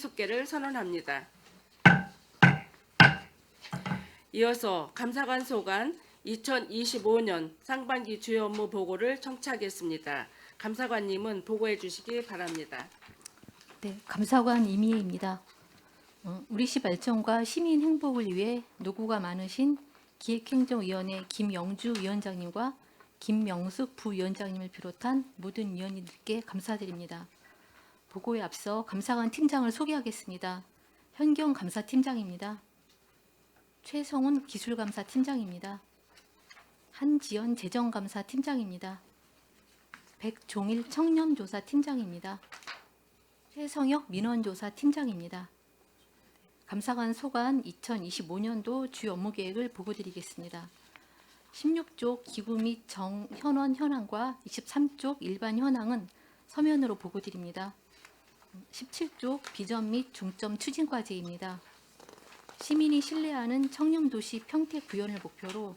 속개를 선언합니다. 이어서 감사관 소관 2025년 상반기 주요 업무 보고를 청취하겠습니다. 감사관님은 보고해 주시기 바랍니다. 네, 감사관 이미혜입니다. 우리시 발전과 시민 행복을 위해 노고가 많으신 기획행정위원회 김영주 위원장님과 김명숙 부위원장님을 비롯한 모든 위원님들께 감사드립니다. 보고에 앞서 감사관 팀장을 소개하겠습니다. 현경 감사팀장입니다. 최성훈 기술감사팀장입니다. 한지연 재정감사팀장입니다. 백종일 청년조사팀장입니다. 최성혁 민원조사팀장입니다. 감사관 소관 2025년도 주요 업무 계획을 보고드리겠습니다. 16쪽 기구 및 현원 현황과 23쪽 일반 현황은 서면으로 보고드립니다. 17쪽 비전 및 중점 추진 과제입니다. 시민이 신뢰하는 청렴도시 평택 구현을 목표로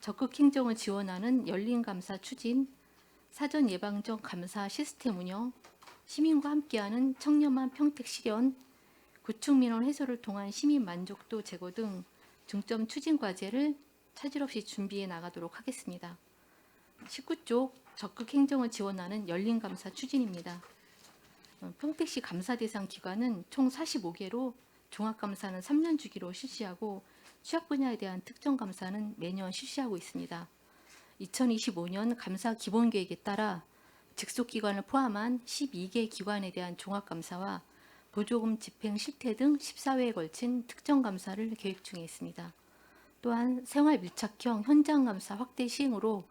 적극 행정을 지원하는 열린 감사 추진, 사전 예방적 감사 시스템 운영, 시민과 함께하는 청렴한 평택 실현, 구축 민원 해소를 통한 시민 만족도 제고 등 중점 추진 과제를 차질 없이 준비해 나가도록 하겠습니다. 19쪽 적극 행정을 지원하는 열린 감사 추진입니다. 평택시 감사 대상 기관은 총 45개로 종합감사는 3년 주기로 실시하고 취약 분야에 대한 특정 감사는 매년 실시하고 있습니다. 2025년 감사 기본계획에 따라 직속기관을 포함한 12개 기관에 대한 종합감사와 보조금 집행 실태 등 14회에 걸친 특정 감사를 계획 중에 있습니다. 또한 생활 밀착형 현장 감사 확대 시행으로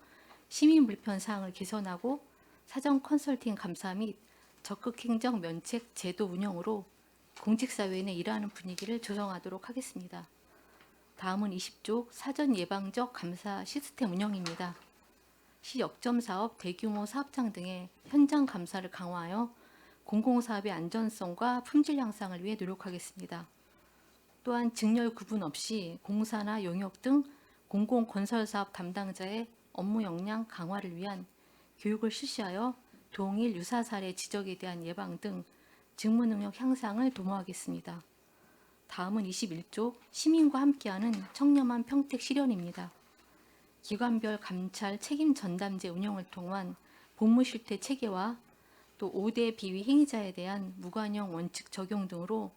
시민 불편 사항을 개선하고 사전 컨설팅 감사 및 적극 행정 면책 제도 운영으로 공직사회 내 일하는 분위기를 조성하도록 하겠습니다. 다음은 20쪽 사전 예방적 감사 시스템 운영입니다. 시 역점 사업, 대규모 사업장 등의 현장 감사를 강화하여 공공사업의 안전성과 품질 향상을 위해 노력하겠습니다. 또한 직렬 구분 없이 공사나 용역 등 공공건설사업 담당자의 업무 역량 강화를 위한 교육을 실시하여 동일 유사 사례 지적에 대한 예방 등 직무 능력 향상을 도모하겠습니다. 다음은 21쪽 시민과 함께하는 청렴한 평택 실현입니다. 기관별 감찰 책임 전담제 운영을 통한 복무 실태 체계와 또 5대 비위 행위자에 대한 무관용 원칙 적용 등으로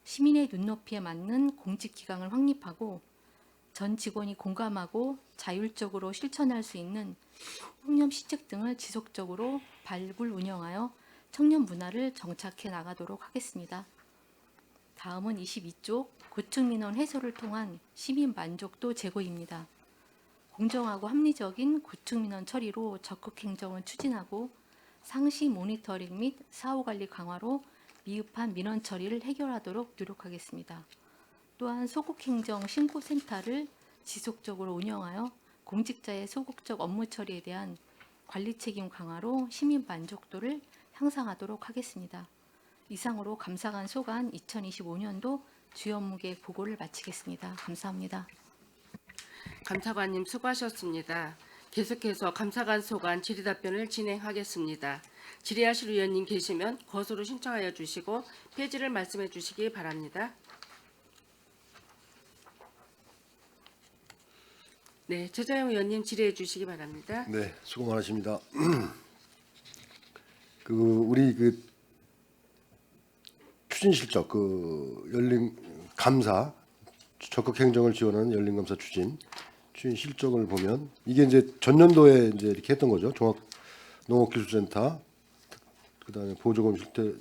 시민의 눈높이에 맞는 공직 기강을 확립하고 전 직원이 공감하고 자율적으로 실천할 수 있는 청렴 시책 등을 지속적으로 발굴 운영하여 청렴 문화를 정착해 나가도록 하겠습니다. 다음은 22쪽 구축 민원 해소를 통한 시민 만족도 제고입니다. 공정하고 합리적인 구축 민원 처리로 적극 행정을 추진하고 상시 모니터링 및 사후 관리 강화로 미흡한 민원 처리를 해결하도록 노력하겠습니다. 또한 소극 행정 신고센터를 지속적으로 운영하여 공직자의 소극적 업무 처리에 대한 관리 책임 강화로 시민 만족도를 향상하도록 하겠습니다. 이상으로 감사관 소관 2025년도 주요 업무 계획 보고를 마치겠습니다. 감사합니다. 감사관님 수고하셨습니다. 계속해서 감사관 소관 질의답변을 진행하겠습니다. 질의하실 위원님 계시면 거소로 신청하여 주시고 폐지를 말씀해 주시기 바랍니다. 네, 최재형 의원님 질의해 주시기 바랍니다. 네, 수고 많으십니다. 우리 추진 실적 열린 감사 적극 행정을 지원하는 열린 감사 추진 실적을 보면 이게 이제 전년도에 이제 이렇게 했던 거죠. 종합 농업기술센터 그다음에 보조금 실태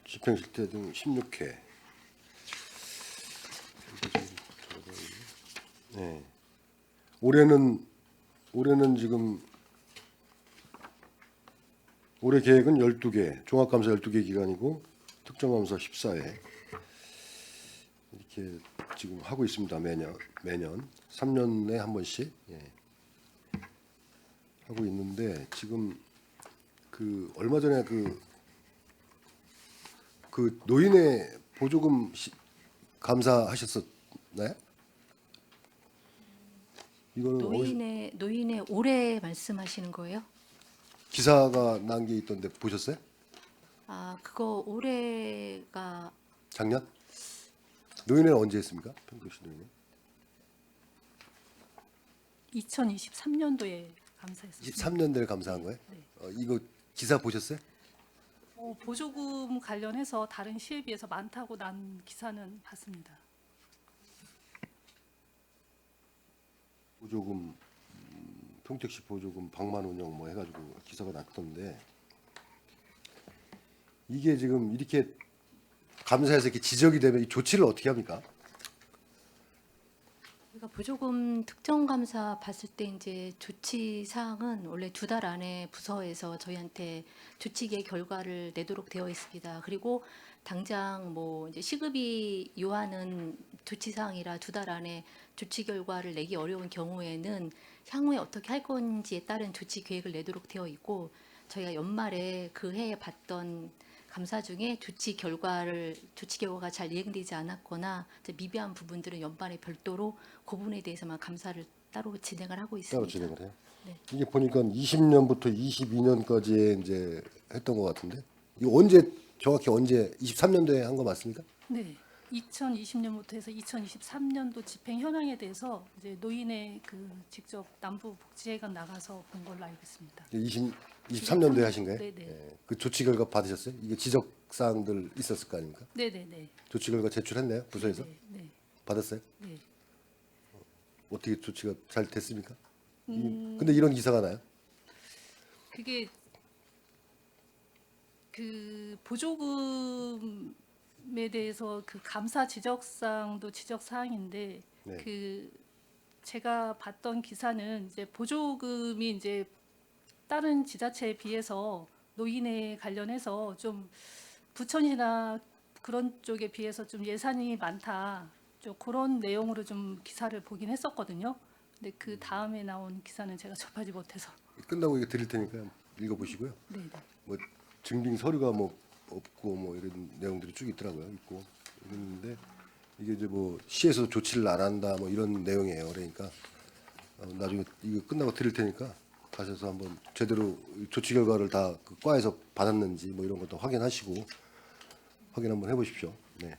집행 실태 등 16회. 네. 올해는 지금 올해 계획은 12개, 종합감사 12개 기간이고 특정감사 14회 이렇게 지금 하고 있습니다. 매년 3년에 한 번씩 하고 있는데 지금 얼마 전에 노인의 보조금 감사하셨었나요? 이거는 노인의 올해 말씀하시는 거예요? 기사가 난 게 있던데 보셨어요? 그거 올해가 작년? 노인회는 언제 했습니까? 평택시 노인회? 2023년도에 감사했습니다. 23년도에 감사한 거예요? 네. 이거 기사 보셨어요? 보조금 관련해서 다른 시에 비해서 많다고 난 기사는 봤습니다. 보조금 평택시 보조금 방만 운영 뭐 해가지고 기사가 났던데 이게 지금 이렇게 감사해서 이렇게 지적이 되면 이 조치를 어떻게 합니까? 우리가 보조금 특정 감사 봤을 때 이제 조치 사항은 원래 2달 안에 부서에서 저희한테 조치의 결과를 내도록 되어 있습니다. 그리고 당장 뭐 이제 시급이 요하는 조치 사항이라 2달 안에 조치 결과를 내기 어려운 경우에는 향후에 어떻게 할 건지에 따른 조치 계획을 내도록 되어 있고 저희가 연말에 그 해에 봤던 감사 중에 조치 결과가 잘 이행되지 않았거나 이제 미비한 부분들은 연말에 별도로 그 부분에 대해서만 감사를 따로 진행을 하고 따로 있습니다. 진행을 해요. 네. 이게 보니까 20년부터 22년까지 이제 했던 것 같은데 이거 언제 정확히 언제 23년도에 한 거 맞습니까? 네. 2020년부터 해서 2023년도 집행 현황에 대해서 이제 노인의 그 직접 남부 복지회관 나가서 본 걸로 알고 있습니다. 23년도에 하신 거예요? 네네. 예. 그 조치 결과 받으셨어요? 이게 지적 사항들 있었을 거 아닙니까? 네네네. 조치 결과 제출했나요? 부서에서 네. 네. 받았어요? 네. 어떻게 조치가 잘 됐습니까? 근데 이런 기사가 나요? 그게 그 보조금에 대해서 그 감사 지적사항도 지적사항인데 네. 그 제가 봤던 기사는 이제 보조금이 이제 다른 지자체에 비해서 노인에 관련해서 좀 부천이나 그런 쪽에 비해서 좀 예산이 많다. 좀 그런 내용으로 좀 기사를 보긴 했었거든요. 근데 그 다음에 나온 기사는 제가 접하지 못해서. 끝나고 이거 드릴 테니까 읽어보시고요. 네, 네. 뭐 증빙 서류가 뭐 없고 뭐 이런 내용들이 쭉 있더라고요. 있고 있는데 이게 이제 뭐 시에서 조치를 안 한다 뭐 이런 내용이에요. 그러니까 나중에 이거 끝나고 드릴 테니까 가셔서 한번 제대로 조치 결과를 다 그 과에서 받았는지 뭐 이런 것도 확인하시고 확인 한번 해보십시오. 네.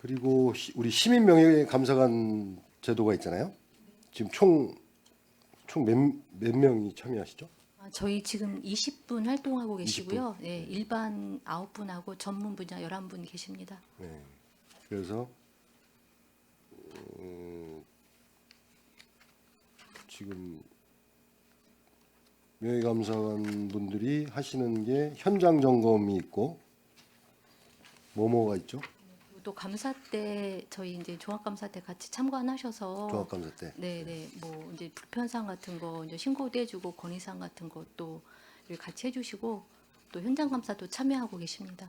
그리고 우리 시민 명예감사관 제도가 있잖아요. 지금 총 몇 명이 참여하시죠? 저희 지금 20분 활동하고 계시고요. 네, 일반 9분하고 전문 분야 11분 계십니다. 네. 그래서 지금 명예감사관 분들이 하시는 게 현장 점검이 있고 뭐가 있죠? 그리고 또 감사 때 저희 이제 종합감사 때 같이 참관하셔서 종합감사 때. 네네 뭐 이제 불편사항 같은 거 이제 신고도 해주고 건의사항 같은 것도 같이 해주시고 또 현장 감사도 참여하고 계십니다.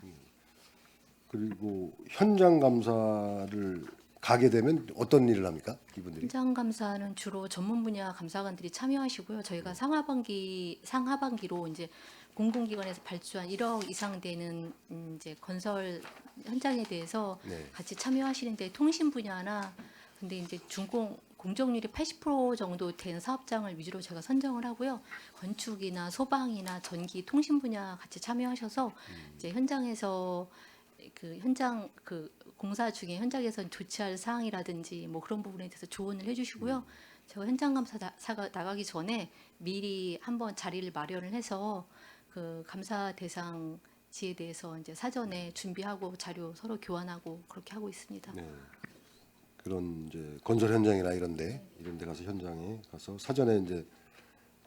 그리고 현장 감사를 가게 되면 어떤 일을 합니까? 이분들이? 현장 감사는 주로 전문 분야 감사관들이 참여하시고요. 저희가 상하반기로 이제 공공기관에서 발주한 1억 이상 되는 이제 건설 현장에 대해서 네. 같이 참여하시는데 통신 분야나 근데 이제 공정률이 80% 정도 된 사업장을 위주로 제가 선정을 하고요. 건축이나 소방이나 전기, 통신 분야 같이 참여하셔서 이제 현장에서 그 공사 중에 현장에서 조치할 사항이라든지 뭐 그런 부분에 대해서 조언을 해주시고요. 제가 현장 감사가 나가기 전에 미리 한번 자리를 마련을 해서 그 감사 대상지에 대해서 이제 사전에 준비하고 자료 서로 교환하고 그렇게 하고 있습니다. 네. 그런 이제 건설 현장이나 이런 데 가서 현장에 가서 사전에 이제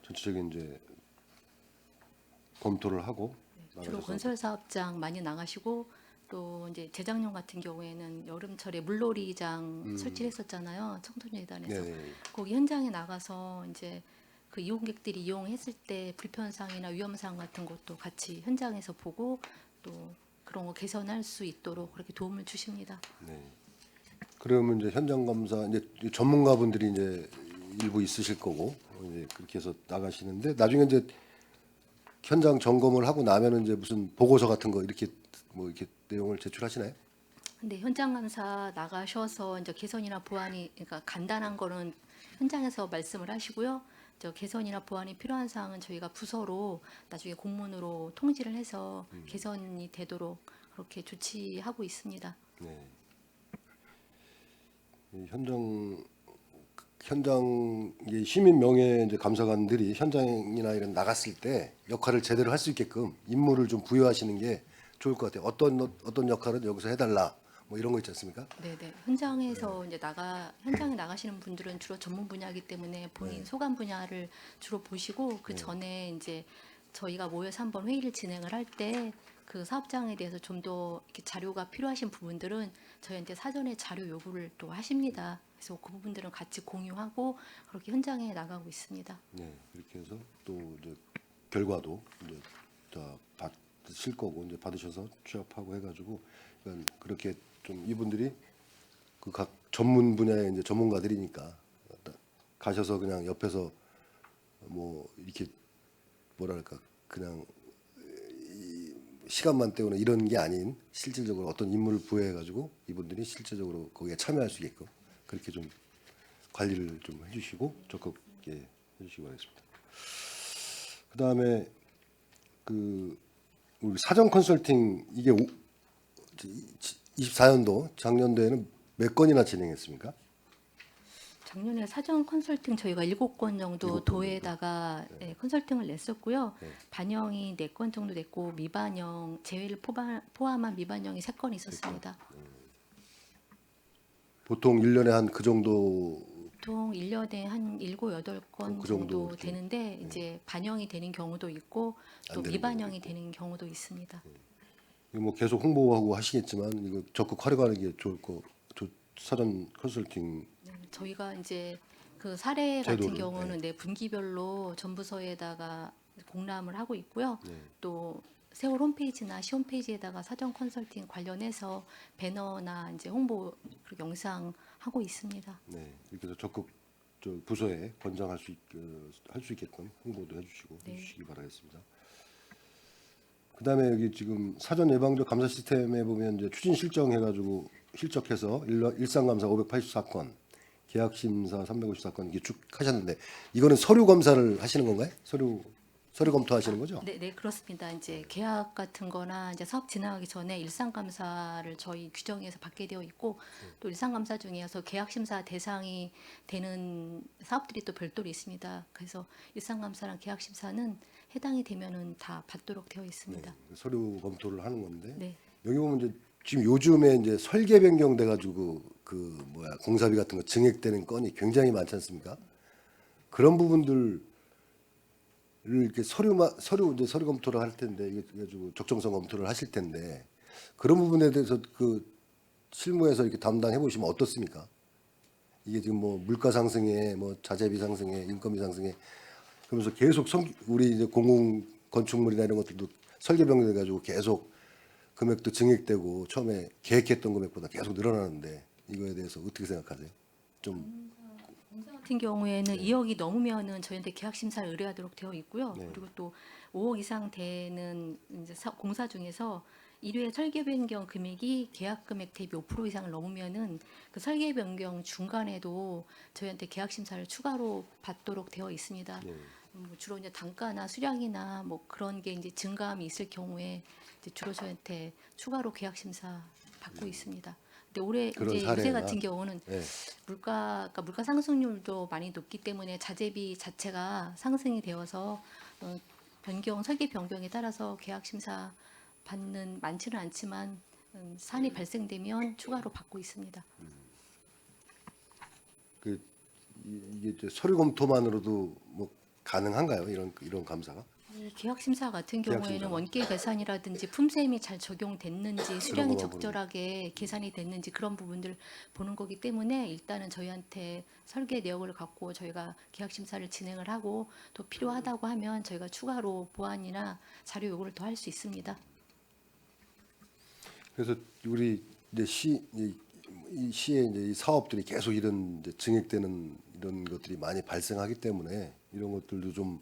전체적인 이제 검토를 하고 주로 나가셔서 건설 사업장 많이 나가시고 또 이제 재작년 같은 경우에는 여름철에 물놀이장 설치를 했었잖아요. 청소년재단에서 네. 거기 현장에 나가서 이제 그 이용객들이 이용했을 때 불편사항이나 위험사항 같은 것도 같이 현장에서 보고 또 그런 거 개선할 수 있도록 그렇게 도움을 주십니다. 네. 그러면 이제 현장 감사 이제 전문가분들이 이제 일부 있으실 거고 이제 그렇게 해서 나가시는데 나중에 이제 현장 점검을 하고 나면은 이제 무슨 보고서 같은 거 이렇게 뭐 이렇게 내용을 제출하시나요? 근데 현장 감사 나가셔서 이제 개선이나 보완이 그러니까 간단한 거는 현장에서 말씀을 하시고요. 저 개선이나 보완이 필요한 사항은 저희가 부서로 나중에 공문으로 통지를 해서 개선이 되도록 그렇게 조치하고 있습니다. 네. 이 현장 이 시민 명예 이제 감사관들이 현장이나 이런 나갔을 때 역할을 제대로 할 수 있게끔 임무를 좀 부여하시는 게 좋을 것 같아요. 어떤 역할은 여기서 해달라 뭐 이런 거 있지 않습니까? 네네. 현장에서 이제 현장에 나가시는 분들은 주로 전문 분야이기 때문에 본인 소관 분야를 주로 보시고 그 전에 이제 저희가 모여서 한번 회의를 진행을 할 때 그 사업장에 대해서 좀 더 자료가 필요하신 부분들은 저희한테 사전에 자료 요구를 또 하십니다. 그래서 그 부분들은 같이 공유하고 그렇게 현장에 나가고 있습니다. 네, 이렇게 해서 또 이제 결과도 이제 다 받으실 거고 이제 받으셔서 취합하고 해가지고 그러니까 그렇게 좀 이분들이 그 각 전문 분야의 이제 전문가들이니까 가셔서 그냥 옆에서 뭐 이렇게 뭐랄까 그냥 시간만 때우는 이런 게 아닌 실질적으로 어떤 임무를 부여해가지고 이분들이 실제적으로 거기에 참여할 수 있게끔 그렇게 좀 관리를 좀 해주시고 적극 해주시기 바라겠습니다. 그 다음에 그 우리 사전 컨설팅 이게 24년도 작년도에는 몇 건이나 진행했습니까? 작년에 사전 컨설팅 저희가 7건 정도 7건 도에다가 예, 컨설팅을 냈었고요. 네. 반영이 4건 정도 됐고 미반영 제외를 포함한 미반영이 3건 있었습니다. 보통 1년에 한 그 정도 보통 1년에 한 7, 8건 그 정도 정도 이렇게, 되는데 이제 반영이 되는 경우도 있고 또 안 되는 미반영이 되는 경우도 있습니다. 이거 뭐 계속 홍보하고 하시겠지만 이거 적극 활용하는 게 좋을 거 사전 컨설팅 네, 저희가 이제 그 사례 제도를, 같은 경우는 네, 분기별로 전부서에다가 공람을 하고 있고요. 네. 또 세월 홈페이지나 시 홈페이지에다가 사전 컨설팅 관련해서 배너나 이제 홍보 그리고 영상 하고 있습니다. 네, 이렇게 해서 적극 저 부서에 권장할 수 할 수 있게끔 홍보도 해주시고 네. 해주시기 바라겠습니다. 그다음에 여기 지금 사전 예방적 감사 시스템에 보면 이제 추진 실정 해가지고 실적해서 일상 감사 584건, 계약 심사 354건 이게 쭉 하셨는데 이거는 서류 검사를 하시는 건가요? 서류 검토하시는 거죠? 네, 네, 그렇습니다. 이제 계약 같은 거나 이제 사업 진행하기 전에 일상 감사를 저희 규정에서 받게 되어 있고 또 일상 감사 중에서 계약 심사 대상이 되는 사업들이 또 별도로 있습니다. 그래서 일상 감사랑 계약 심사는 해당이 되면은 다 받도록 되어 있습니다. 서류 검토를 하는 건데 네. 여기 보면 이제 지금 요즘에 이제 설계 변경 돼가지고 그 뭐야 공사비 같은 거 증액되는 건이 굉장히 많지 않습니까? 그런 부분들을 이렇게 서류 이제 서류 검토를 할 텐데 이게 가지고 적정성 검토를 하실 텐데 그런 부분에 대해서 그 실무에서 이렇게 담당해 보시면 어떻습니까? 이게 지금 뭐 물가 상승에 뭐 자재비 상승에 인건비 상승에 그러면서 계속 우리 이제 공공 건축물이나 이런 것들도 설계 변경돼 가지고 계속 금액도 증액되고 처음에 계획했던 금액보다 계속 늘어나는데 이거에 대해서 어떻게 생각하세요? 좀 공사 같은 경우에는 2억이 넘으면은 저희한테 계약 심사를 의뢰하도록 되어 있고요. 네. 그리고 또 5억 이상 되는 이제 공사 중에서 1회 설계 변경 금액이 계약 금액 대비 5% 이상을 넘으면은 그 설계 변경 중간에도 저희한테 계약 심사를 추가로 받도록 되어 있습니다. 네. 뭐 주로 이제 단가나 수량이나 뭐 그런 게 이제 증감이 있을 경우에 이제 주로 저희한테 추가로 계약 심사 받고 있습니다. 근데 올해 그런 이제 요새 사례나, 같은 경우는 네. 물가 상승률도 많이 높기 때문에 자재비 자체가 상승이 되어서 설계 변경에 따라서 계약 심사 받는 많지는 않지만 사안이 발생되면 추가로 받고 있습니다. 이게 이제 서류 검토만으로도 뭐 가능한가요? 이런 감사가? 이 계약 심사 같은 계약 경우에는 심사가. 원가 계산이라든지 품셈이 잘 적용됐는지 수량이 것만 보는 적절하게 계산이 됐는지 그런 부분들 보는 거기 때문에 일단은 저희한테 설계 내역을 갖고 저희가 계약 심사를 진행을 하고 또 필요하다고 하면 저희가 추가로 보완이나 자료 요구를 더 할 수 있습니다. 그래서 우리 이제 이 시에 이제 이 사업들이 계속 이런 이제 증액되는 이런 것들이 많이 발생하기 때문에 이런 것들도 좀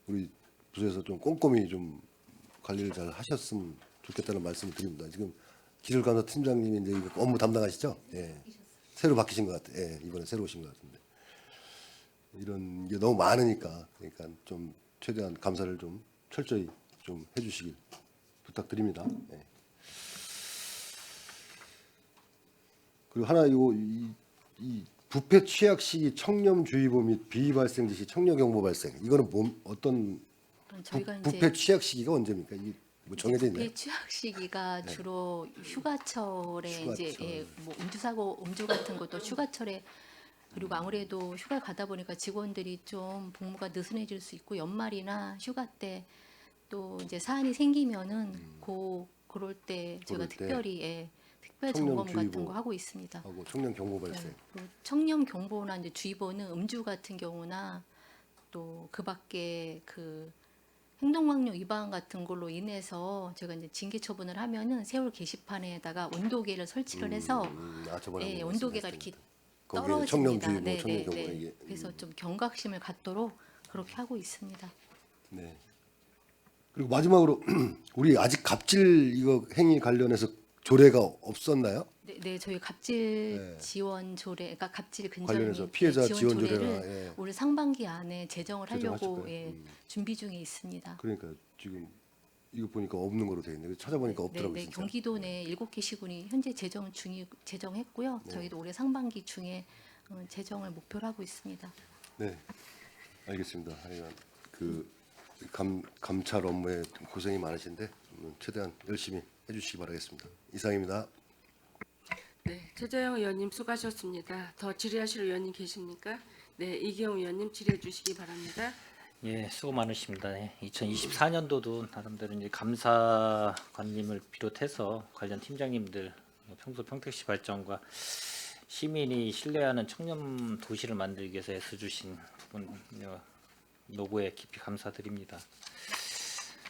우리 부서에서 좀 꼼꼼히 좀 관리를 잘 하셨으면 좋겠다는 말씀을 드립니다. 지금 기술감사 팀장님이 이제 이거 업무 담당하시죠? 예. 새로 바뀌신 것 같아요. 예. 이번에 새로 오신 것 같은데. 이런 게 너무 많으니까 그러니까 좀 최대한 감사를 좀 철저히 좀 해주시길 부탁드립니다. 예. 그리고 하나 이 부패 취약 시기 청렴주의보 및 비발생 지시 청렴경보 발생 이거는 어떤 저희가 부패 이제 취약 시기가 언제입니까? 이게 뭐 정해져 있나요? 부패 취약 시기가 주로 휴가철에 이제 휴가철. 예, 뭐 음주사고 음주 같은 것도 휴가철에 그리고 아무래도 휴가 가다 보니까 직원들이 좀 복무가 느슨해질 수 있고 연말이나 휴가 때 또 이제 사안이 생기면은 그럴 때 제가 그럴 때 특별히 특별 점검 같은 청렴주의보 거 하고 있습니다. 하고 청렴경보 발생. 그리고 청렴 경보나 이제 주의보는 음주 같은 경우나 또 그밖에 그 행동강령 위반 같은 걸로 인해서 제가 이제 징계 처분을 하면은 세월 게시판에다가 온도계를 설치를 해서 저번에 한번 온도계가 말씀하셨던 이렇게 거기에 떨어집니다. 청렴주의보, 네, 청렴경보 네, 네. 이게 그래서 좀 경각심을 갖도록 그렇게 하고 있습니다. 네. 그리고 마지막으로 우리 아직 갑질 이거 행위 관련해서 조례가 없었나요? 네, 네, 저희 갑질 네. 지원 조례, 그러니까 갑질 근절 관련해서 및 피해자 지원 지원 조례를 조례나, 예. 올 상반기 안에 제정을 제정하실 하려고 거예요? 준비 중에 있습니다. 그러니까 지금 이거 보니까 없는 거로 돼 있는데 찾아보니까 없더라고요. 네, 진짜. 경기도 내 7개 시군이 현재 제정했고요. 네. 저희도 올해 상반기 중에 제정을 목표로 하고 있습니다. 네, 알겠습니다. 하여간 그 감찰 업무에 좀 고생이 많으신데 최대한 열심히 해주시기 바라겠습니다. 이상입니다. 네, 최재형 의원님 수고하셨습니다. 더 질의하실 의원님 계십니까? 네, 이기영 의원님 질의해 주시기 바랍니다. 예, 수고 많으십니다. 2024년도도 나름대로 이제 감사관님을 비롯해서 관련 팀장님들 평소 평택시 발전과 시민이 신뢰하는 청렴 도시를 만들기 위해서 애써주신 부분 노고에 깊이 감사드립니다.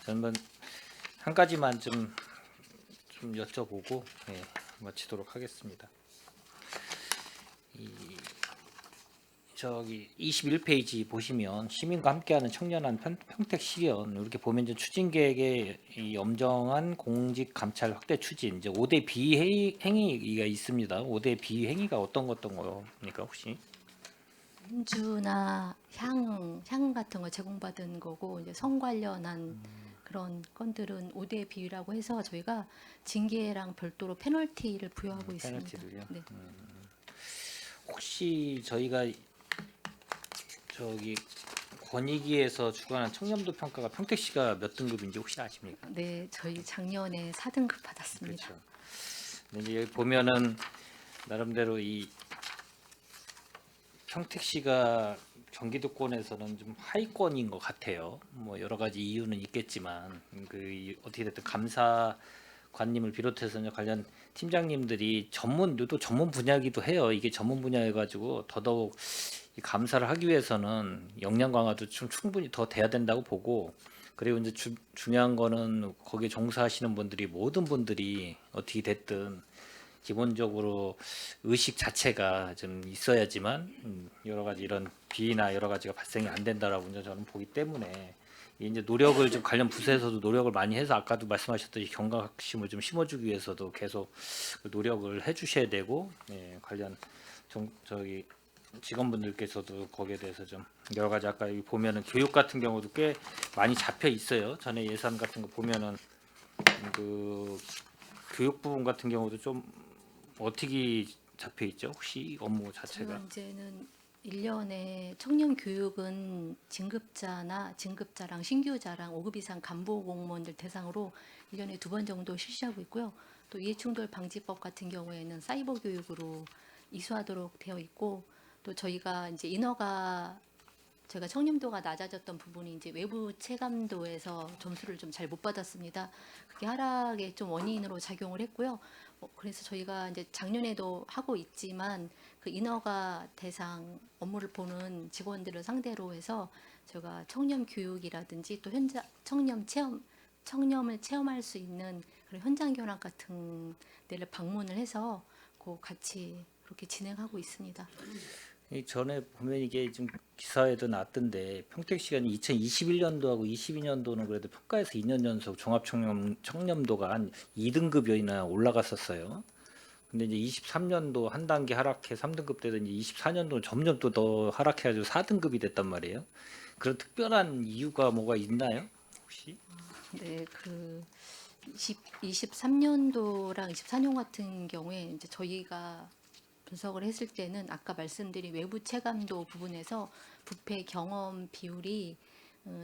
저는 한 가지만 좀 여쭤보고 마치도록 하겠습니다. 저기 21페이지 보시면 시민과 함께하는 청년한 평택 시련 이렇게 보면 이제 추진 계획에 이 엄정한 공직 감찰 확대 추진 이제 5대 비행위가 있습니다. 5대 비행위가 어떤 거입니까 혹시? 음주나 향 같은 거 제공받은 거고 이제 성 관련한 그런 건들은 5대 비위라고 해서 저희가 징계랑 별도로 페널티를 부여하고 있습니다. 페널티를요? 네. 혹시 저희가 저기 권익위에서 주관한 청렴도 평가가 평택시가 몇 등급인지 혹시 아십니까? 네, 저희 작년에 4등급 받았습니다. 그렇죠. 근데 이제 여기 보면은 나름대로 이 평택시가 경기도권에서는 좀 하위권인 것 같아요. 뭐 여러 가지 이유는 있겠지만 어떻게 됐든 감사관님을 비롯해서 관련 팀장님들이 전문 분야이기도 해요. 이게 전문 분야여가지고 더더욱 이 감사를 하기 위해서는 역량 강화도 좀 충분히 더 돼야 된다고 보고 그리고 이제 중요한 거는 거기에 종사하시는 분들이 모든 분들이 어떻게 됐든 기본적으로 의식 자체가 좀 있어야지만 여러 가지 이런 비위나 여러 가지가 발생이 안 된다라고 이제 저는 보기 때문에 이제 노력을 좀 관련 부서에서도 노력을 많이 해서 아까도 말씀하셨듯이 경각심을 좀 심어주기 위해서도 계속 노력을 해주셔야 되고 관련 저기 직원분들께서도 거기에 대해서 좀 여러 가지 아까 여기 보면은 교육 같은 경우도 꽤 많이 잡혀 있어요. 전에 예산 같은 거 보면은 그 교육 부분 같은 경우도 좀 어떻게 잡혀 있죠? 혹시 업무 자체가? 저는 이제는 1년에 청년 교육은 진급자랑 신규자랑 5급 이상 간부 공무원들 대상으로 1년에 2번 정도 실시하고 있고요. 또 이해충돌 방지법 같은 경우에는 사이버 교육으로 이수하도록 되어 있고 또 저희가 이제 저희가 청렴도가 낮아졌던 부분이 이제 외부 체감도에서 점수를 좀 잘 못 받았습니다. 그게 하락의 좀 원인으로 작용을 했고요. 그래서 저희가 이제 작년에도 하고 있지만 그 인허가 대상 업무를 보는 직원들을 상대로 해서 제가 청렴 교육이라든지 또 현장 청렴을 체험할 수 있는 그런 현장 견학 같은 데를 방문을 해서 같이 그렇게 진행하고 있습니다. 이 전에 보면 이게 좀 기사에도 났던데 평택시가 2021년도하고 22년도는 그래도 평가에서 2년 연속 종합청렴도가 한 2등급이나 올라갔었어요. 근데 이제 23년도 한 단계 하락해 3등급 되더니 24년도는 점점 또 더 하락해가지고 4등급이 됐단 말이에요. 그런 특별한 이유가 뭐가 있나요? 혹시? 네, 그 23년도랑 24년 같은 경우에 이제 저희가 분석을 했을 때는 아까 말씀드린 외부 체감도 부분에서 부패 경험 비율이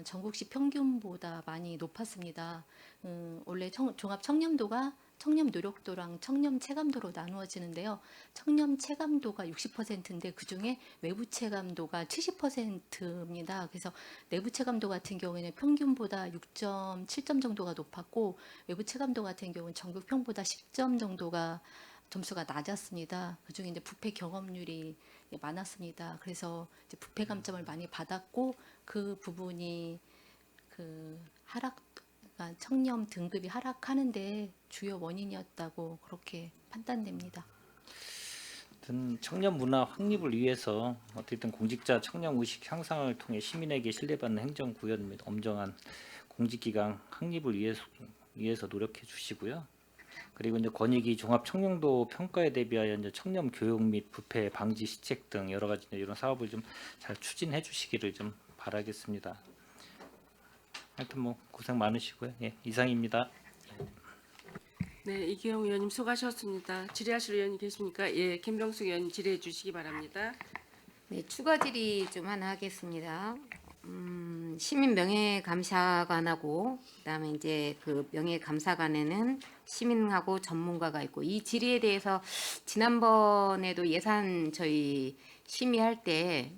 전국시 평균보다 많이 높았습니다. 원래 종합 청렴도가 청렴 노력도랑 청렴 체감도로 나누어지는데요. 청렴 체감도가 60%인데 그중에 외부 체감도가 70%입니다. 그래서 내부 체감도 같은 경우에는 평균보다 6.7점 정도가 높았고 외부 체감도 같은 경우는 전국 평보다 10점 정도가 점수가 낮았습니다. 그중에 이제 부패 경험률이 많았습니다. 그래서 이제 부패 감점을 많이 받았고 그 부분이 그 하락, 그러니까 청렴 등급이 하락하는데 주요 원인이었다고 그렇게 판단됩니다. 하여튼 청년 문화 확립을 위해서 어쨌든 공직자 청렴 의식 향상을 통해 시민에게 신뢰받는 행정 구현 및 엄정한 공직기강 확립을 위해서 노력해 주시고요. 그리고 이제 권익위 종합 청렴도 평가에 대비하여 이제 청렴 교육 및 부패 방지 시책 등 여러 가지 이제 이런 사업을 좀 잘 추진해 주시기를 좀 바라겠습니다. 하여튼 뭐 고생 많으시고요. 예, 이상입니다. 네, 이기영 의원님 수고하셨습니다. 질의하실 의원이 계십니까? 예, 김병숙 의원님 질의해 주시기 바랍니다. 네, 추가 질의 좀 하나 하겠습니다. 시민 명예감사관하고 그다음에 이제 그 명예감사관에는 시민하고 전문가가 있고 이 질의에 대해서 지난번에도 예산 저희 심의할 때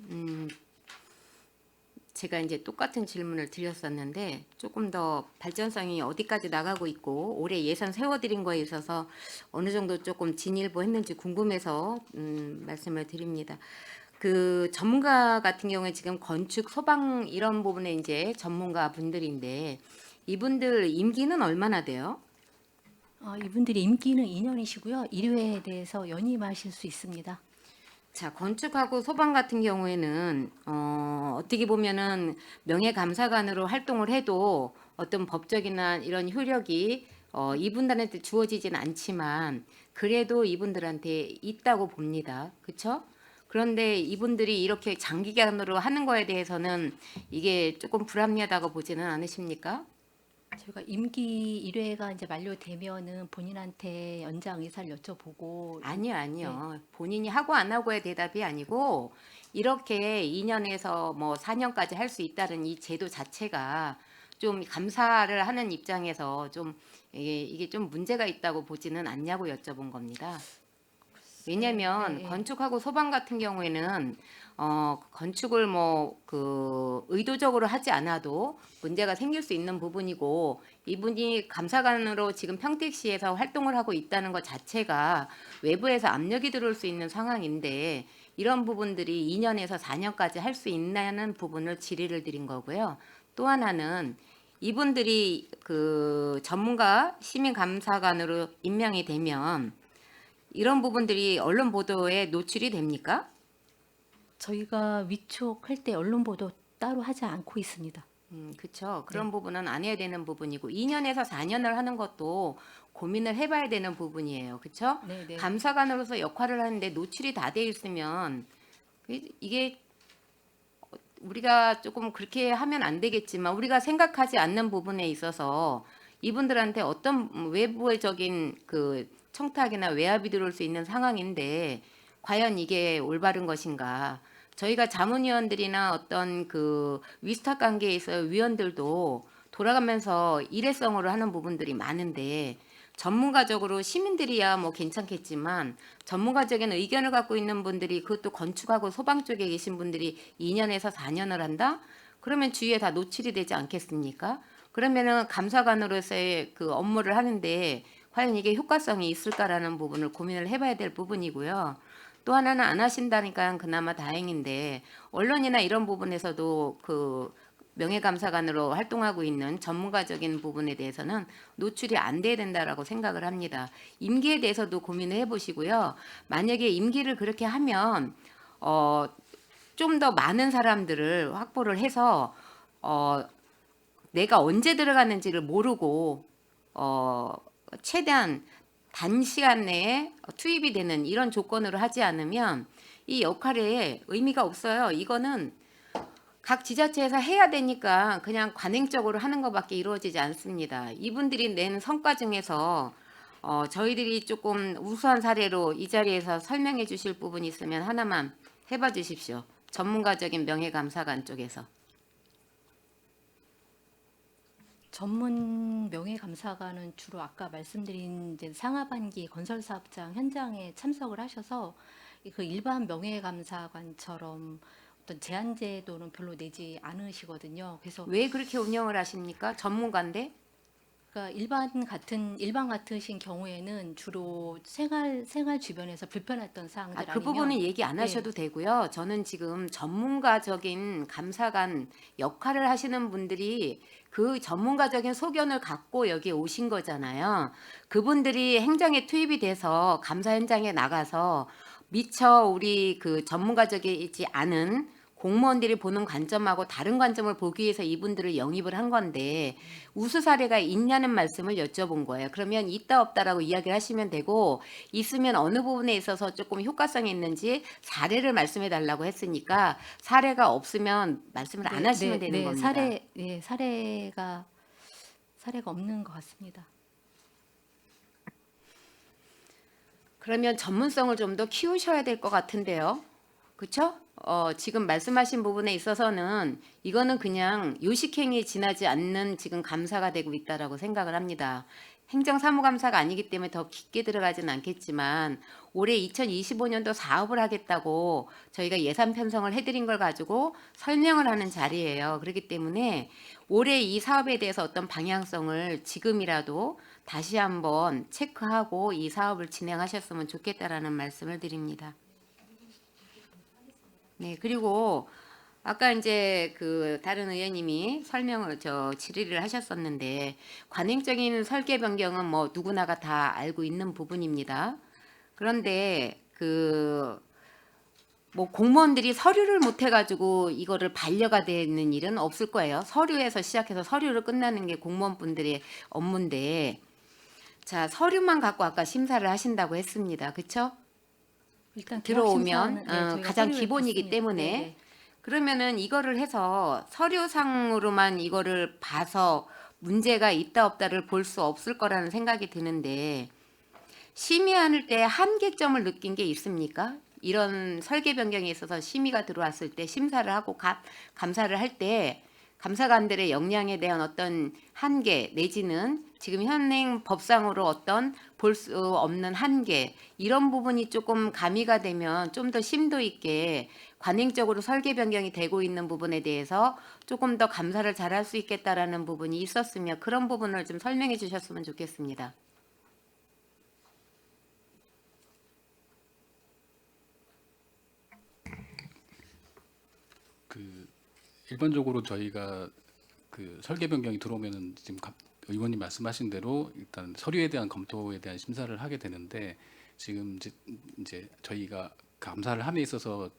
제가 이제 똑같은 질문을 드렸었는데 조금 더 발전성이 어디까지 나가고 있고 올해 예산 세워드린 거에 있어서 어느 정도 조금 진일보했는지 궁금해서 말씀을 드립니다. 그 전문가 같은 경우에 지금 건축, 소방 이런 부분에 이제 전문가 분들인데 이분들 임기는 얼마나 돼요? 이분들이 임기는 2년이시고요. 1회에 대해서 연임하실 수 있습니다. 자, 건축하고 소방 같은 경우에는 어떻게 보면은 명예감사관으로 활동을 해도 어떤 법적이나 이런 효력이 이분들한테 주어지진 않지만 그래도 이분들한테 있다고 봅니다. 그렇죠? 그런데 이분들이 이렇게 장기간으로 하는 거에 대해서는 이게 조금 불합리하다고 보지는 않으십니까? 저희가 임기 1회가 이제 만료되면은 본인한테 연장 의사를 여쭤보고 아니요. 본인이 하고 안 하고의 대답이 아니고 이렇게 2년에서 뭐 4년까지 할 수 있다는 이 제도 자체가 좀 감사를 하는 입장에서 좀 이게 좀 문제가 있다고 보지는 않냐고 여쭤본 겁니다. 왜냐하면 네. 건축하고 소방 같은 경우에는 건축을 뭐 그 의도적으로 하지 않아도 문제가 생길 수 있는 부분이고 이분이 감사관으로 지금 평택시에서 활동을 하고 있다는 것 자체가 외부에서 압력이 들어올 수 있는 상황인데 이런 부분들이 2년에서 4년까지 할 수 있냐는 부분을 질의를 드린 거고요. 또 하나는 이분들이 그 전문가 시민감사관으로 임명이 되면 이런 부분들이 언론 보도에 노출이 됩니까? 저희가 위촉할 때 언론 보도 따로 하지 않고 있습니다. 그렇죠. 그런 부분은 안 해야 되는 부분이고 2년에서 4년을 하는 것도 고민을 해봐야 되는 부분이에요. 그렇죠? 네. 감사관으로서 역할을 하는데 노출이 다 돼 있으면 이게 우리가 조금 그렇게 하면 안 되겠지만 우리가 생각하지 않는 부분에 있어서 이분들한테 어떤 외부적인 그 청탁이나 외압이 들어올 수 있는 상황인데 과연 이게 올바른 것인가? 저희가 자문위원들이나 어떤 그 위스탁 관계에 있어 위원들도 돌아가면서 일회성으로 하는 부분들이 많은데 전문가적으로 시민들이야 뭐 괜찮겠지만 전문가적인 의견을 갖고 있는 분들이 그것도 건축하고 소방 쪽에 계신 분들이 2년에서 4년을 한다? 그러면 주위에 다 노출이 되지 않겠습니까? 그러면은 감사관으로서의 그 업무를 하는데 과연 이게 효과성이 있을까라는 부분을 고민을 해봐야 될 부분이고요. 또 하나는 안 하신다니까 그나마 다행인데 언론이나 이런 부분에서도 그 명예감사관으로 활동하고 있는 전문가적인 부분에 대해서는 노출이 안 돼야 된다라고 생각을 합니다. 임기에 대해서도 고민을 해보시고요. 만약에 임기를 그렇게 하면 좀 더 많은 사람들을 확보를 해서 내가 언제 들어가는지를 모르고 최대한 단시간 내에 투입이 되는 이런 조건으로 하지 않으면 이 역할에 의미가 없어요. 이거는 각 지자체에서 해야 되니까 그냥 관행적으로 하는 것밖에 이루어지지 않습니다. 이분들이 낸 성과 중에서 저희들이 조금 우수한 사례로 이 자리에서 설명해 주실 부분이 있으면 하나만 해봐 주십시오. 전문가적인 명예감사관 쪽에서. 전문 명예감사관은 주로 아까 말씀드린 이제 상하반기 건설사업장 현장에 참석을 하셔서 그 일반 명예감사관처럼 어떤 제한제도는 별로 내지 않으시거든요. 그래서 왜 그렇게 운영을 하십니까? 전문가인데? 그러니까 일반 같으신 경우에는 주로 생활 주변에서 불편했던 사항들 그 부분은 얘기 안 네. 하셔도 되고요. 저는 지금 전문가적인 감사관 역할을 하시는 분들이 그 전문가적인 소견을 갖고 여기에 오신 거잖아요. 그분들이 행정에 투입이 돼서 감사 현장에 나가서 미처 우리 그 전문가적이지 않은 공무원들이 보는 관점하고 다른 관점을 보기 위해서 이분들을 영입을 한 건데 우수 사례가 있냐는 말씀을 여쭤본 거예요. 그러면 있다 없다라고 이야기를 하시면 되고 있으면 어느 부분에 있어서 조금 효과성이 있는지 사례를 말씀해 달라고 했으니까 사례가 없으면 말씀을 안 하시면 되는 겁니다. 사례가 없는 것 같습니다. 그러면 전문성을 좀 더 키우셔야 될 것 같은데요. 그렇죠? 지금 말씀하신 부분에 있어서는 이거는 그냥 요식행위에 지나지 않는 지금 감사가 되고 있다라고 생각을 합니다. 행정사무감사가 아니기 때문에 더 깊게 들어가지는 않겠지만 올해 2025년도 사업을 하겠다고 저희가 예산 편성을 해드린 걸 가지고 설명을 하는 자리예요. 그렇기 때문에 올해 이 사업에 대해서 어떤 방향성을 지금이라도 다시 한번 체크하고 이 사업을 진행하셨으면 좋겠다라는 말씀을 드립니다. 네, 그리고 아까 이제 그 다른 의원님이 질의를 하셨었는데 관행적인 설계 변경은 뭐 누구나가 다 알고 있는 부분입니다. 그런데 뭐 공무원들이 서류를 못 해가지고 이거를 반려가 되는 일은 없을 거예요. 서류에서 시작해서 서류로 끝나는 게 공무원분들의 업무인데, 자 서류만 갖고 아까 심사를 하신다고 했습니다. 그렇죠? 일단 들어오면 저희가 가장 서류를 기본이기 받습니다. 때문에 네네. 그러면은 이거를 해서 서류상으로만 이거를 봐서 문제가 있다 없다를 볼 수 없을 거라는 생각이 드는데 심의하는 때 한계점을 느낀 게 있습니까? 이런 설계 변경에 있어서 심의가 들어왔을 때 심사를 하고 감사를 할 때 감사관들의 역량에 대한 어떤 한계 내지는 지금 현행 법상으로 어떤 볼 수 없는 한계 이런 부분이 조금 가미가 되면 좀 더 심도 있게 관행적으로 설계 변경이 되고 있는 부분에 대해서 조금 더 감사를 잘할 수 있겠다라는 부분이 있었으며 그런 부분을 좀 설명해 주셨으면 좋겠습니다. 일반적으로 저희가 그 설계 변경이 들어오면은 지금 의원님 말씀하신 대로 일단 서류에 대한 검토에 대한 심사를 하게 되는데 지금 이제 저희가 감사를 함에 있어서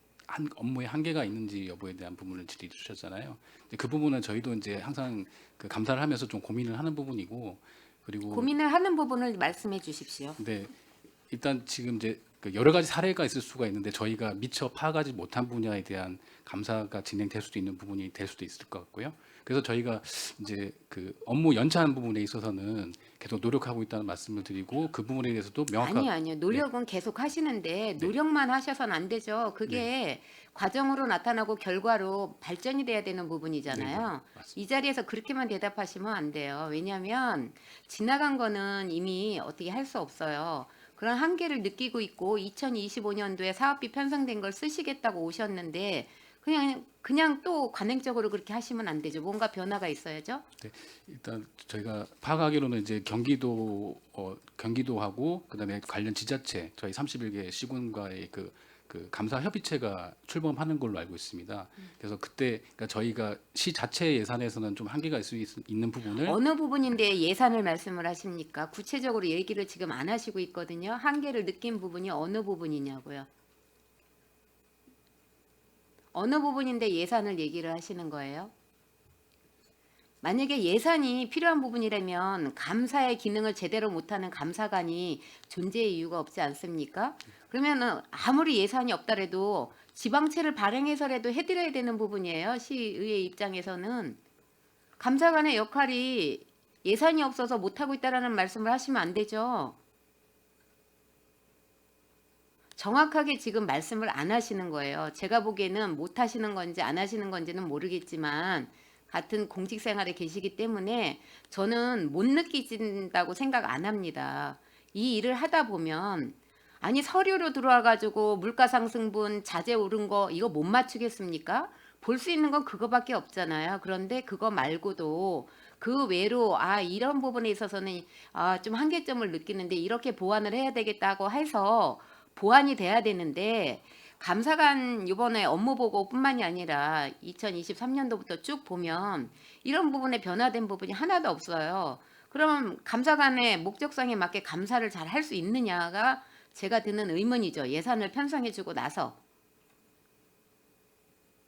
업무에 한계가 있는지 여부에 대한 부분을 질의 주셨잖아요. 그 부분은 저희도 이제 항상 그 감사를 하면서 좀 고민을 하는 부분이고 그리고 고민을 하는 부분을 말씀해 주십시오. 네, 일단 지금 이제 그 여러 가지 사례가 있을 수가 있는데 저희가 미처 파악하지 못한 분야에 대한 감사가 진행될 수도 있는 부분이 될 수도 있을 것 같고요. 그래서 저희가 이제 그 업무 연차하는 부분에 있어서는 계속 노력하고 있다는 말씀을 드리고 그 부분에 대해서도 명확하게 아니요. 노력은 계속 하시는데 노력만 하셔서는 안 되죠. 그게 과정으로 나타나고 결과로 발전이 돼야 되는 부분이잖아요. 네, 맞습니다. 이 자리에서 그렇게만 대답하시면 안 돼요. 왜냐하면 지나간 거는 이미 어떻게 할 수 없어요. 그런 한계를 느끼고 있고 2025년도에 사업비 편성된 걸 쓰시겠다고 오셨는데 그냥 또 관행적으로 그렇게 하시면 안 되죠. 뭔가 변화가 있어야죠. 일단 저희가 파악하기로는 이제 경기도하고 그다음에 관련 지자체 저희 31개 시군과의 그 감사 협의체가 출범하는 걸로 알고 있습니다. 그래서 그때 그러니까 저희가 시 자체 예산에서는 좀 한계가 있을 수 있는 부분을 어느 부분인데 예산을 말씀을 하십니까? 구체적으로 얘기를 지금 안 하시고 있거든요. 한계를 느낀 부분이 어느 부분이냐고요. 어느 부분인데 예산을 얘기를 하시는 거예요? 만약에 예산이 필요한 부분이라면 감사의 기능을 제대로 못하는 감사관이 존재의 이유가 없지 않습니까? 그러면은 아무리 예산이 없더라도 지방채를 발행해서라도 해드려야 되는 부분이에요. 시의회 입장에서는. 감사관의 역할이 예산이 없어서 못하고 있다라는 말씀을 하시면 안 되죠. 정확하게 지금 말씀을 안 하시는 거예요. 제가 보기에는 못 하시는 건지 안 하시는 건지는 모르겠지만 같은 공직 생활에 계시기 때문에 저는 못 느끼진다고 생각 안 합니다. 이 일을 하다 보면 아니 서류로 들어와 가지고 물가 상승분 자재 오른 거 이거 못 맞추겠습니까? 볼 수 있는 건 그거밖에 없잖아요. 그런데 그거 말고도 그 외로 이런 부분에 있어서는 좀 한계점을 느끼는데 이렇게 보완을 해야 되겠다고 해서 보완이 돼야 되는데 감사관 이번에 업무 보고뿐만이 아니라 2023년도부터 쭉 보면 이런 부분에 변화된 부분이 하나도 없어요. 그러면 감사관의 목적성에 맞게 감사를 잘 할 수 있느냐가 제가 드는 의문이죠. 예산을 편성해주고 나서.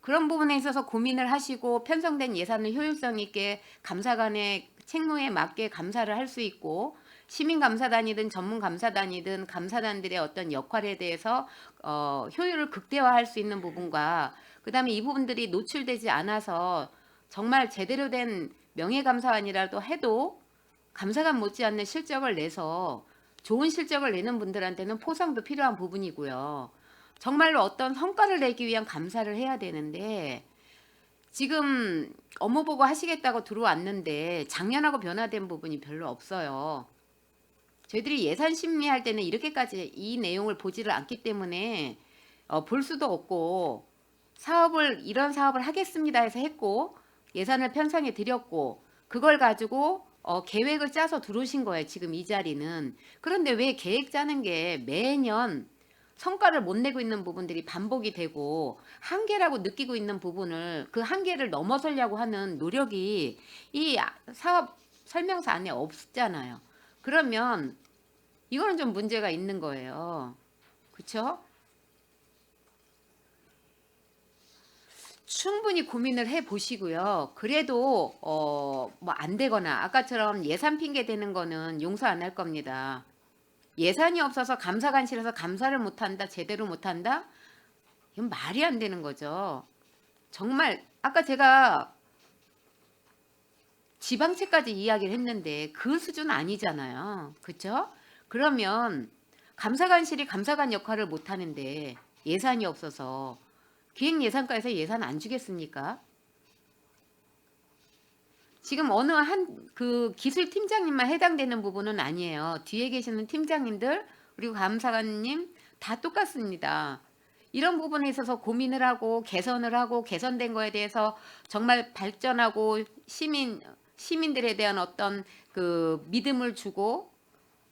그런 부분에 있어서 고민을 하시고 편성된 예산을 효율성 있게 감사관의 책무에 맞게 감사를 할 수 있고 시민감사단이든 전문감사단이든 감사단들의 어떤 역할에 대해서 효율을 극대화할 수 있는 부분과 그다음에 이 부분들이 노출되지 않아서 정말 제대로 된 명예감사관이라도 해도 감사관 못지않는 실적을 내서 좋은 실적을 내는 분들한테는 포상도 필요한 부분이고요. 정말로 어떤 성과를 내기 위한 감사를 해야 되는데 지금 업무보고 하시겠다고 들어왔는데 작년하고 변화된 부분이 별로 없어요. 저희들이 예산 심의할 때는 이렇게까지 이 내용을 보지를 않기 때문에 볼 수도 없고 이런 사업을 하겠습니다 해서 했고 예산을 편성해 드렸고 그걸 가지고 계획을 짜서 들어오신 거예요. 지금 이 자리는. 그런데 왜 계획 짜는 게 매년 성과를 못 내고 있는 부분들이 반복이 되고 한계라고 느끼고 있는 부분을 그 한계를 넘어서려고 하는 노력이 이 사업 설명서 안에 없잖아요. 그러면 이거는 좀 문제가 있는 거예요. 그렇죠? 충분히 고민을 해 보시고요. 그래도 뭐 안 되거나 아까처럼 예산 핑계 대는 거는 용서 안 할 겁니다. 예산이 없어서 감사관실에서 감사를 못한다, 제대로 못한다? 이건 말이 안 되는 거죠. 정말 아까 제가 지방채까지 이야기를 했는데 그 수준 아니잖아요. 그렇죠? 그러면 감사관실이 감사관 역할을 못하는데 예산이 없어서 기획예산과에서 예산 안 주겠습니까? 지금 어느 한 그 기술팀장님만 해당되는 부분은 아니에요. 뒤에 계시는 팀장님들 그리고 감사관님 다 똑같습니다. 이런 부분에 있어서 고민을 하고 개선을 하고 개선된 거에 대해서 정말 발전하고 시민들에 대한 어떤 그 믿음을 주고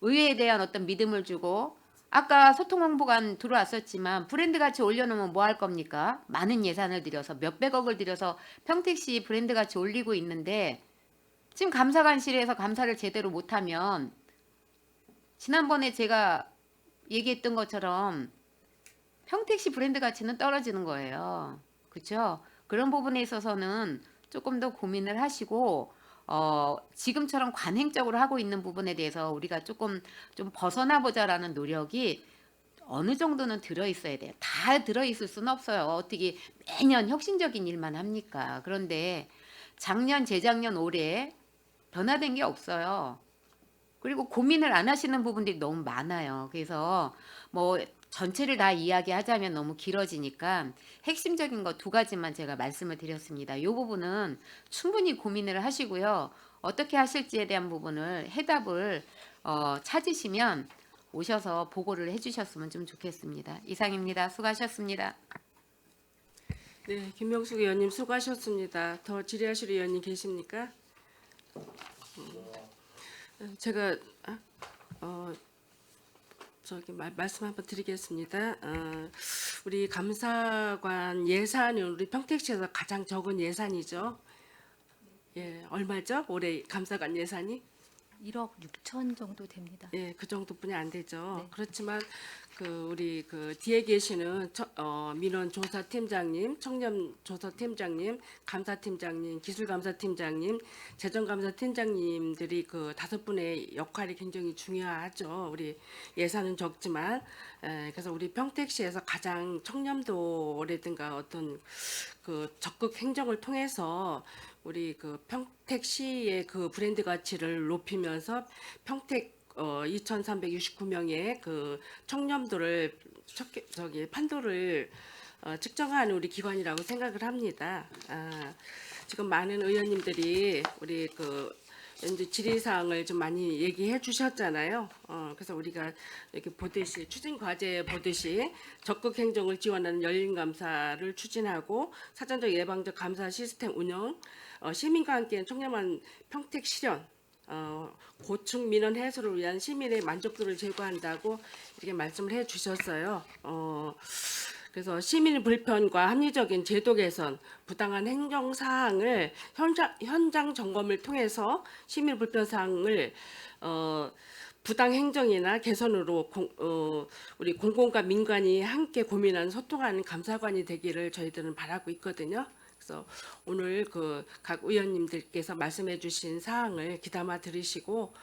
의회에 대한 어떤 믿음을 주고 아까 소통홍보관 들어왔었지만 브랜드 가치 올려놓으면 뭐 할 겁니까? 많은 예산을 들여서 몇백억을 들여서 평택시 브랜드 가치 올리고 있는데 지금 감사관실에서 감사를 제대로 못하면 지난번에 제가 얘기했던 것처럼 평택시 브랜드 가치는 떨어지는 거예요. 그렇죠? 그런 부분에 있어서는 조금 더 고민을 하시고 지금처럼 관행적으로 하고 있는 부분에 대해서 우리가 조금 좀 벗어나 보자라는 노력이 어느 정도는 들어있어야 돼요. 다 들어있을 수는 없어요. 어떻게 매년 혁신적인 일만 합니까? 그런데 작년, 재작년, 올해 변화된 게 없어요. 그리고 고민을 안 하시는 부분들이 너무 많아요. 그래서 뭐 전체를 다 이야기하자면 너무 길어지니까 핵심적인 거 두 가지만 제가 말씀을 드렸습니다. 이 부분은 충분히 고민을 하시고요. 어떻게 하실지에 대한 부분을 해답을 찾으시면 오셔서 보고를 해주셨으면 좀 좋겠습니다. 이상입니다. 수고하셨습니다. 네, 김명숙 의원님 수고하셨습니다. 더 질의하실 의원님 계십니까? 제가 말씀 한번 드리겠습니다. 우리 감사관 예산이 우리 평택시에서 가장 적은 예산이죠. 예, 얼마죠? 올해 감사관 예산이? 1억 6천 정도 됩니다. 예, 그 정도뿐이 안 되죠. 네. 그렇지만 우리 뒤에 계시는 민원조사팀장님, 청렴조사팀장님, 감사팀장님, 기술감사팀장님, 재정감사팀장님들이 5분의 역할이 굉장히 중요하죠. 우리 예산은 적지만 그래서 우리 평택시에서 가장 청렴도라든가 어떤 적극 행정을 통해서 우리 평택시의 브랜드 가치를 높이면서 평택 2,369명의 청렴도를 판도를 측정하는 우리 기관이라고 생각을 합니다. 지금 많은 의원님들이 우리 연주 질의사항을 좀 많이 얘기해 주셨잖아요. 그래서 우리가 이렇게 보듯이 추진 과제 보듯이 적극 행정을 지원하는 열린 감사를 추진하고 사전적 예방적 감사 시스템 운영, 시민과 함께한 청렴한 평택 실현, 고충 민원 해소를 위한 시민의 만족도를 제고한다고 이렇게 말씀을 해 주셨어요. 그래서 시민의 불편과 합리적인 제도 개선, 부당한 행정 사항을 현장 점검을 통해서 시민 불편 사항을 부당 행정이나 개선으로 우리 공공과 민간이 함께 고민하는 소통하는 감사관이 되기를 저희들은 바라고 있거든요. 그래서 오늘 각 의원님들께서 말씀해 주신 사항을 귀담아 들으시고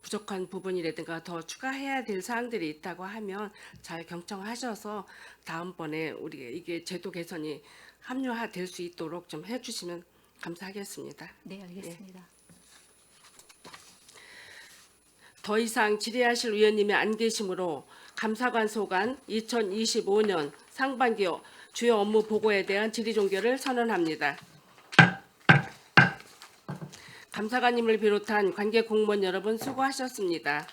부족한 부분이라든가 더 추가해야 될 사항들이 있다고 하면 잘 경청하셔서 다음번에 우리 이게 제도 개선이 합리화될 수 있도록 좀 해주시면 감사하겠습니다. 네, 알겠습니다. 더 이상 질의하실 의원님이 안 계시므로 감사관 소관 2025년 상반기 주요 업무 보고에 대한 질의 종결을 선언합니다. 감사관님을 비롯한 관계 공무원 여러분 수고하셨습니다.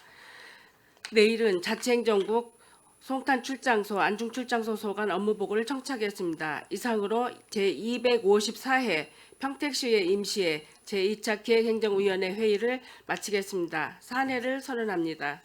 내일은 자치행정국 송탄 출장소, 안중 출장소 소관 업무 보고를 청취하겠습니다. 이상으로 제254회 평택시의 임시회 제2차 기획행정위원회 회의를 마치겠습니다. 사내를 선언합니다.